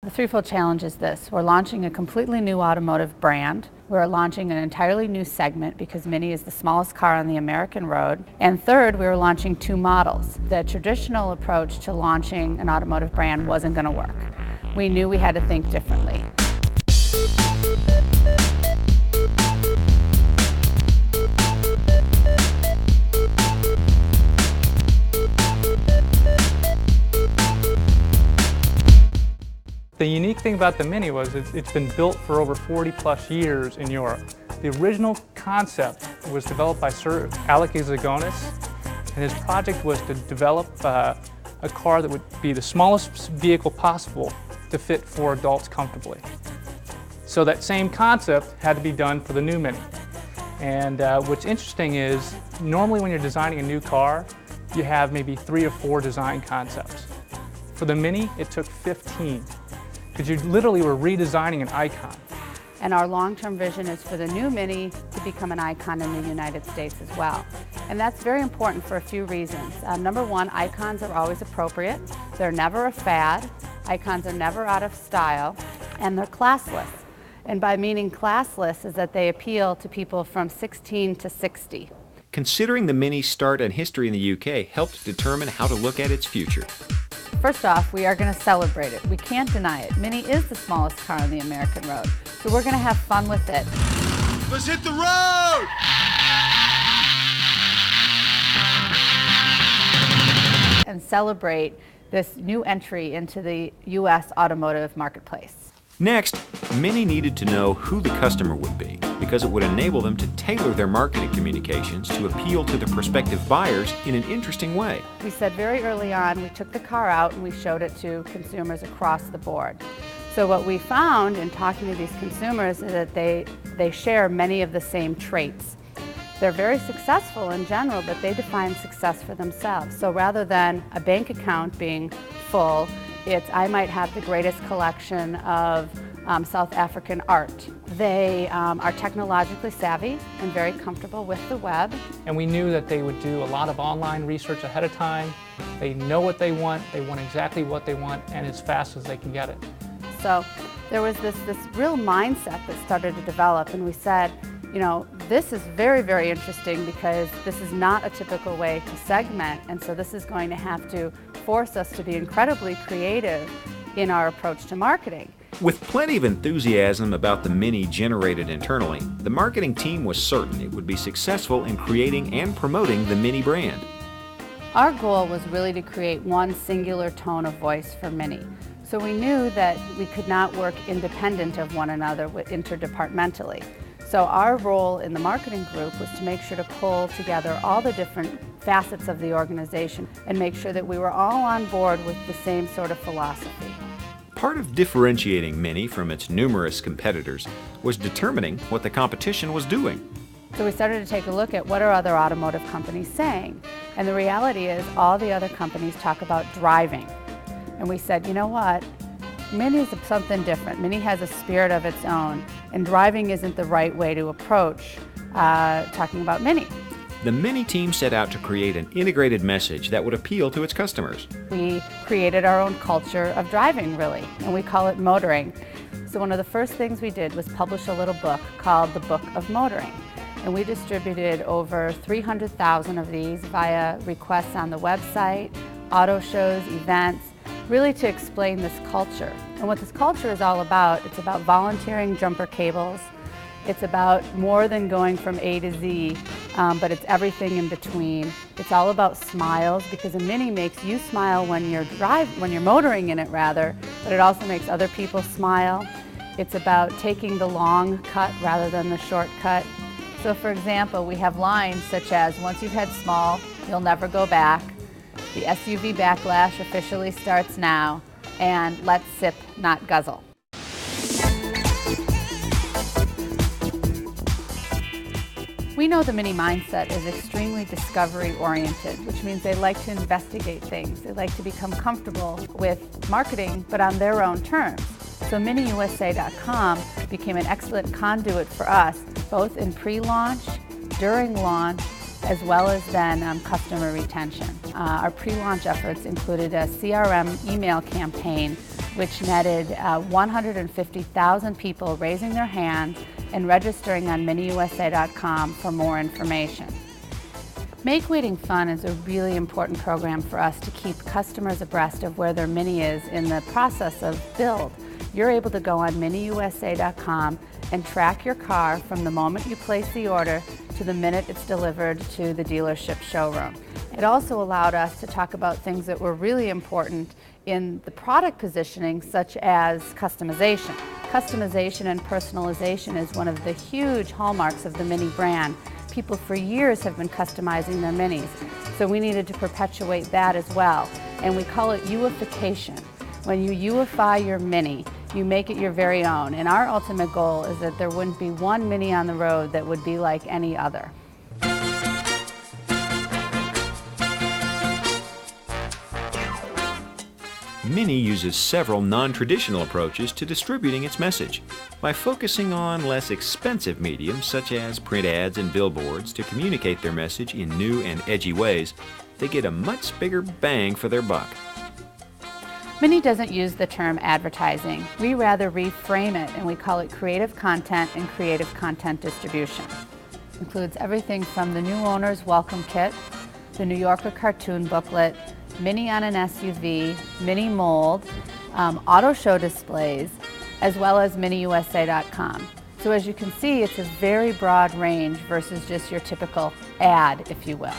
The threefold challenge is this. We're launching a completely new automotive brand. We're launching an entirely new segment because Mini is the smallest car on the American road. And third, we were launching two models. The traditional approach to launching an automotive brand wasn't going to work. We knew we had to think differently. The unique thing about the Mini was it's been built for over 40 plus years in Europe. The original concept was developed by Sir Alec Izagonis, and his project was to develop a car that would be the smallest vehicle possible to fit four adults comfortably. So that same concept had to be done for the new Mini. And what's interesting is, normally when you're designing a new car, you have maybe 3 or 4 design concepts. For the Mini, it took 15. Because you literally were redesigning an icon. And our long-term vision is for the new Mini to become an icon in the United States as well. And that's very important for a few reasons. Number one, icons are always appropriate. They're never a fad. Icons are never out of style. And they're classless. And by meaning classless is that they appeal to people from 16 to 60. Considering the Mini's start and history in the UK helped determine how to look at its future. First off, we are going to celebrate it. We can't deny it. Mini is the smallest car on the American road, so we're going to have fun with it. Let's hit the road! And celebrate this new entry into the U.S. automotive marketplace. Next, Mini needed to know who the customer would be, because it would enable them to tailor their marketing communications to appeal to the prospective buyers in an interesting way. We said very early on, we took the car out and we showed it to consumers across the board. So what we found in talking to these consumers is that they share many of the same traits. They're very successful in general, but they define success for themselves. So rather than a bank account being full, it's I might have the greatest collection of South African art. They are technologically savvy and very comfortable with the web. And we knew that they would do a lot of online research ahead of time. They know what they want exactly what they want, and as fast as they can get it. So there was this real mindset that started to develop, and we said, you know, this is very, very interesting because this is not a typical way to segment, and so this is going to have to force us to be incredibly creative in our approach to marketing. With plenty of enthusiasm about the Mini generated internally, the marketing team was certain it would be successful in creating and promoting the Mini brand. Our goal was really to create one singular tone of voice for Mini. So we knew that we could not work independent of one another interdepartmentally. So our role in the marketing group was to make sure to pull together all the different facets of the organization and make sure that we were all on board with the same sort of philosophy. Part of differentiating Mini from its numerous competitors was determining what the competition was doing. So we started to take a look at what are other automotive companies saying. And the reality is all the other companies talk about driving. And we said, you know what? Mini is something different. Mini has a spirit of its own, and driving isn't the right way to approach talking about Mini. The Mini team set out to create an integrated message that would appeal to its customers. We created our own culture of driving, really, and we call it motoring. So one of the first things we did was publish a little book called The Book of Motoring. And we distributed over 300,000 of these via requests on the website, auto shows, events, really to explain this culture. And what this culture is all about, it's about volunteering jumper cables. It's about more than going from A to Z, but it's everything in between. It's all about smiles, because a Mini makes you smile when you're motoring in it rather, but it also makes other people smile. It's about taking the long cut rather than the short cut. So for example, we have lines such as, once you've had small, you'll never go back. The SUV backlash officially starts now, and let's sip, not guzzle. We know the Mini mindset is extremely discovery-oriented, which means they like to investigate things. They like to become comfortable with marketing, but on their own terms. So MiniUSA.com became an excellent conduit for us, both in pre-launch, during launch, as well as then customer retention. Our pre-launch efforts included a CRM email campaign which netted 150,000 people raising their hands and registering on MiniUSA.com for more information. Make Waiting Fun is a really important program for us to keep customers abreast of where their Mini is in the process of build. You're able to go on MiniUSA.com and track your car from the moment you place the order to the minute it's delivered to the dealership showroom. It also allowed us to talk about things that were really important in the product positioning, such as customization. Customization and personalization is one of the huge hallmarks of the Mini brand. People for years have been customizing their Minis, so we needed to perpetuate that as well. And we call it Uification. When you Uify your Mini, you make it your very own. And our ultimate goal is that there wouldn't be one Mini on the road that would be like any other. Mini uses several non-traditional approaches to distributing its message. By focusing on less expensive mediums such as print ads and billboards to communicate their message in new and edgy ways, they get a much bigger bang for their buck. Mini doesn't use the term advertising. We rather reframe it, and we call it creative content and creative content distribution. It includes everything from the new owner's welcome kit, the New Yorker cartoon booklet, Mini on an SUV, Mini mold, auto show displays, as well as MiniUSA.com. So as you can see, it's a very broad range versus just your typical ad, if you will.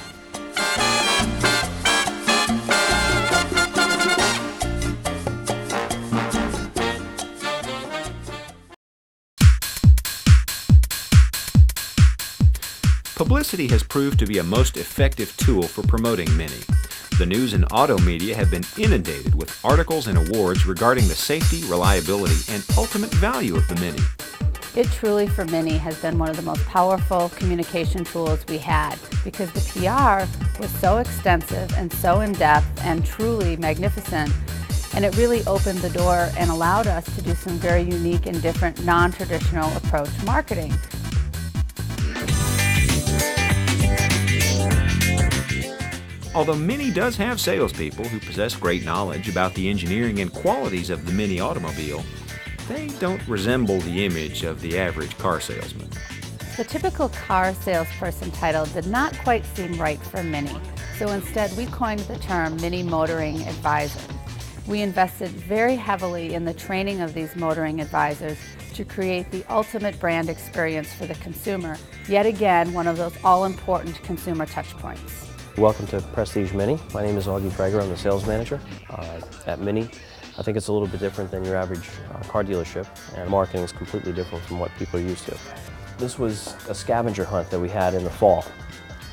Publicity has proved to be a most effective tool for promoting Mini. The news and auto media have been inundated with articles and awards regarding the safety, reliability, and ultimate value of the Mini. It truly, for Mini, has been one of the most powerful communication tools we had, because the PR was so extensive and so in-depth and truly magnificent, and it really opened the door and allowed us to do some very unique and different non-traditional approach marketing. Although Mini does have salespeople who possess great knowledge about the engineering and qualities of the Mini automobile, they don't resemble the image of the average car salesman. The typical car salesperson title did not quite seem right for Mini, so instead we coined the term Mini Motoring Advisor. We invested very heavily in the training of these motoring advisors to create the ultimate brand experience for the consumer, yet again one of those all-important consumer touchpoints. Welcome to Prestige Mini. My name is Augie Prager. I'm the sales manager at Mini. I think it's a little bit different than your average car dealership, and marketing is completely different from what people are used to. This was a scavenger hunt that we had in the fall,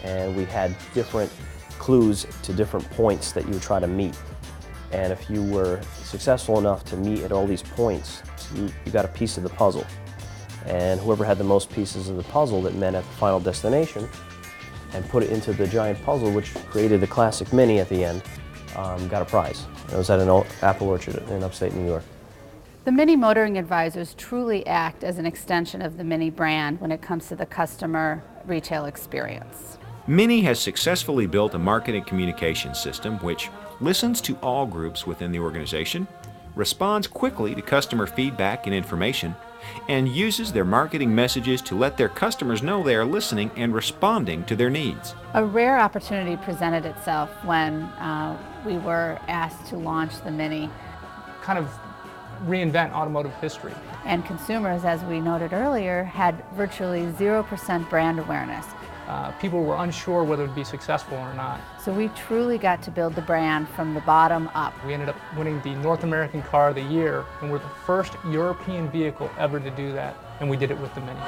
and we had different clues to different points that you would try to meet. And if you were successful enough to meet at all these points, you got a piece of the puzzle. And whoever had the most pieces of the puzzle that met at the final destination and put it into the giant puzzle, which created the classic Mini at the end, got a prize. It was at an apple orchard in upstate New York. The Mini Motoring Advisors truly act as an extension of the Mini brand when it comes to the customer retail experience. Mini has successfully built a marketing communication system which listens to all groups within the organization, responds quickly to customer feedback and information, and uses their marketing messages to let their customers know they are listening and responding to their needs. A rare opportunity presented itself when we were asked to launch the Mini. Kind of reinvent automotive history. And consumers, as we noted earlier, had virtually 0% brand awareness. People were unsure whether it would be successful or not. So we truly got to build the brand from the bottom up. We ended up winning the North American Car of the Year, and we're the first European vehicle ever to do that, and we did it with the Mini.